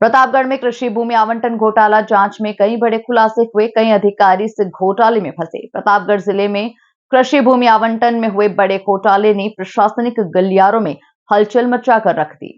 प्रतापगढ़ में कृषि भूमि आवंटन घोटाला जांच में कई बड़े खुलासे हुए। कई अधिकारी इस घोटाले में फंसे। प्रतापगढ़ जिले में कृषि भूमि आवंटन में हुए बड़े घोटाले ने प्रशासनिक गलियारों में हलचल मचाकर रख दी।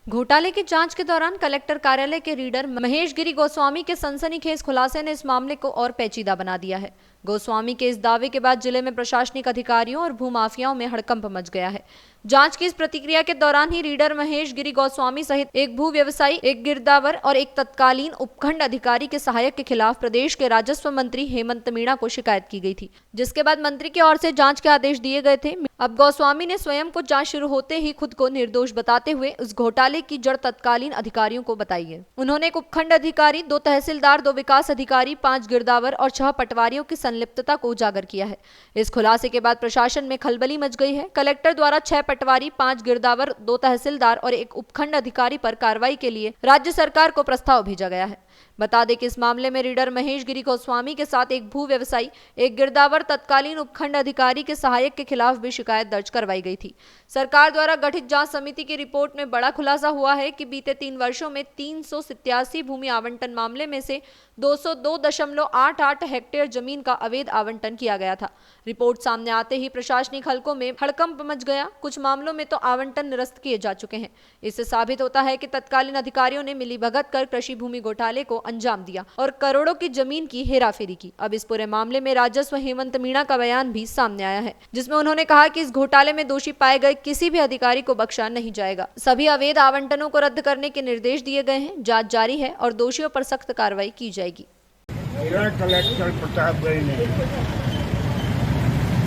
घोटाले की जांच के दौरान कलेक्टर कार्यालय के रीडर महेश गिरी गोस्वामी के सनसनीखेज खुलासे ने इस मामले को और पेचीदा बना दिया है। गोस्वामी के इस दावे के बाद जिले में प्रशासनिक अधिकारियों और भूमाफियाओं में हड़कंप मच गया है। जांच की इस प्रतिक्रिया के दौरान ही रीडर महेश गिरी गोस्वामी सहित एक भू व्यवसायी, एक गिरदावर और एक तत्कालीन उपखंड अधिकारी के सहायक के खिलाफ प्रदेश के राजस्व मंत्री हेमंत मीणा को शिकायत की गई थी, जिसके बाद मंत्री की ओर से जांच के आदेश दिए गए थे। अब गोस्वामी ने स्वयं को जांच शुरू होते ही खुद को निर्दोष बताते हुए उस घोटाले की जड़ तत्कालीन अधिकारियों को बताई है। उन्होंने एक उपखंड अधिकारी, 2 तहसीलदार, 2 विकास अधिकारी, 5 गिरदावर और 6 पटवारियों की संलिप्तता को उजागर किया है। इस खुलासे के बाद प्रशासन में खलबली मच गई है। कलेक्टर द्वारा 6 पटवारी, 5 गिरदावर, 2 तहसीलदार और एक उपखंड अधिकारी पर कार्रवाई के लिए राज्य सरकार को प्रस्ताव भेजा गया है। बता दें कि इस मामले में रीडर महेश गिरी गोस्वामी के साथ एक भू व्यवसायी, एक गिरदावर, तत्कालीन उपखंड अधिकारी के सहायक के खिलाफ भी शिकायत दर्ज करवाई गई थी। सरकार द्वारा गठित जांच समिति की रिपोर्ट में बड़ा खुलासा हुआ है कि बीते 3 वर्षों में 387 भूमि आवंटन मामले में से 202.88 हेक्टेयर जमीन का अवैध आवंटन किया गया था। रिपोर्ट सामने आते ही प्रशासनिक हलकों में हड़कंप मच गया। कुछ मामलों में तो आवंटन निरस्त किए जा चुके हैं। इससे साबित होता है कि तत्कालीन अधिकारियों ने मिलीभगत कर कृषि भूमि घोटाले को अंजाम दिया और करोड़ों की जमीन की हेराफेरी की। अब इस पूरे मामले में राजस्व हेमंत मीणा का बयान भी सामने आया है, जिसमें उन्होंने कहा कि इस घोटाले में दोषी पाए गए किसी भी अधिकारी को बख्शा नहीं जाएगा। सभी अवैध आवंटनों को रद्द करने के निर्देश दिए गए हैं। जांच जारी है और दोषियों पर सख्त कार्रवाई की जाएगी। जिला कलेक्टर प्रतापगढ़ ने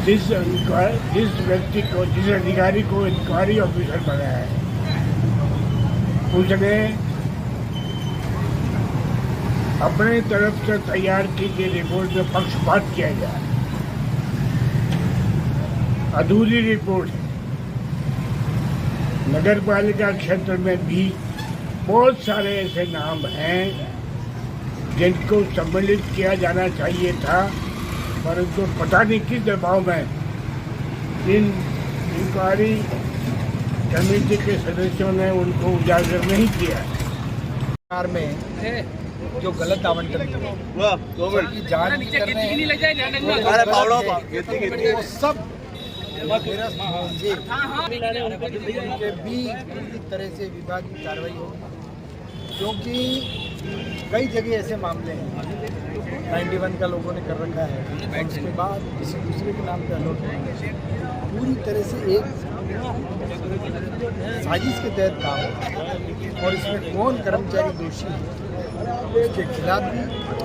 जिस व्यक्ति को, जिस अधिकारी को इंक्वायरी ऑफिसर बनाया है, उसने अपने तरफ से तैयार की गई रिपोर्ट में पक्षपात किया गया, अधूरी रिपोर्ट है। नगर पालिका क्षेत्र में भी बहुत सारे ऐसे नाम हैं जिनको सम्मिलित किया जाना चाहिए था, परंतु पता नहीं किस दबाव में इन इंक्वायरी कमेटी के सदस्यों ने उनको उजागर नहीं किया। सरकार में जो गलत आवंटन की जांच कर रहे हैं, वो सब उनके भी पूरी तरह से विभाग की कार्रवाई होगी, क्योंकि कई जगह ऐसे मामले हैं 91 का लोगों ने कर रखा है और उसके बाद किसी दूसरे के नाम पे अलॉट पूरी तरह से एक साजिश के तहत काम है और इसमें कौन कर्मचारी दोषी है उसके खिलाफ भी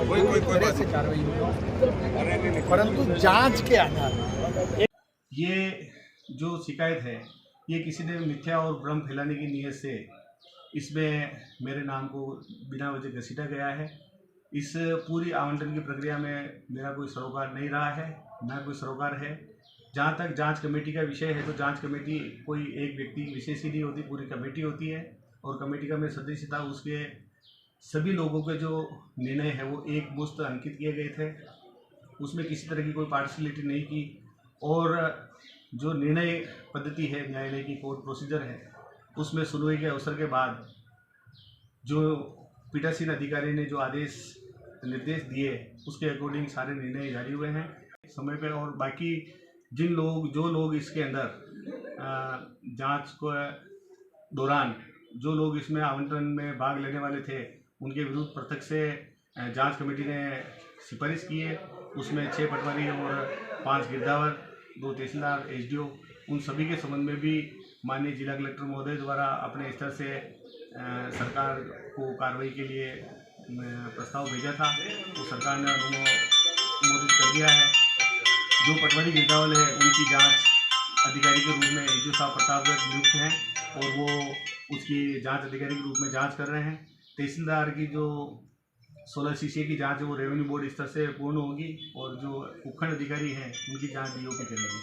पूरी तरह से कार्रवाई होगी, परंतु जांच के आधार पर। ये जो शिकायत है, ये किसी ने मिथ्या और भ्रम फैलाने की नीयत से इसमें मेरे नाम को बिना वजह घसीटा गया है। इस पूरी आवंटन की प्रक्रिया में मेरा कोई सरोकार नहीं रहा है, ना कोई सरोकार है। जहाँ तक जांच कमेटी का विषय है, तो जांच कमेटी कोई एक व्यक्ति विशेष ही नहीं होती, पूरी कमेटी होती है और कमेटी का मैं सदस्य था। उसके सभी लोगों के जो निर्णय है वो एक मुश्त अंकित किए गए थे, उसमें किसी तरह की कोई पार्शलिटी नहीं की और जो निर्णय पद्धति है, न्यायालय की कोर्ट प्रोसीजर है, उसमें सुनवाई के अवसर के बाद जो पीठासीन अधिकारी ने जो आदेश निर्देश दिए उसके अकॉर्डिंग सारे निर्णय जारी हुए हैं समय पे। और बाकी जो लोग इसके अंदर जांच को दौरान जो लोग इसमें आवंटन में भाग लेने वाले थे, उनके विरुद्ध प्रत्यक्ष से जांच कमेटी ने सिफारिश की है। उसमें 6 पटवारी और 5 गिरदावर, 2 तहसीलदार, एसडीओ, उन सभी के संबंध में भी माननीय जिला कलेक्टर महोदय द्वारा अपने स्तर से सरकार को कार्रवाई के लिए प्रस्ताव भेजा था, तो सरकार ने अनुमोदित कर दिया है। जो पटवारी गिरदावर है उनकी जांच अधिकारी के रूप में एसडीओ साहब प्रतापगढ़ नियुक्त हैं और वो उसकी जांच अधिकारी के रूप में जांच कर रहे हैं। तहसीलदार की जो 16 शीशे की जांच है वो रेवेन्यू बोर्ड स्तर से पूर्ण होगी और जो उपखंड अधिकारी हैं उनकी जांच डीओपी करेगी।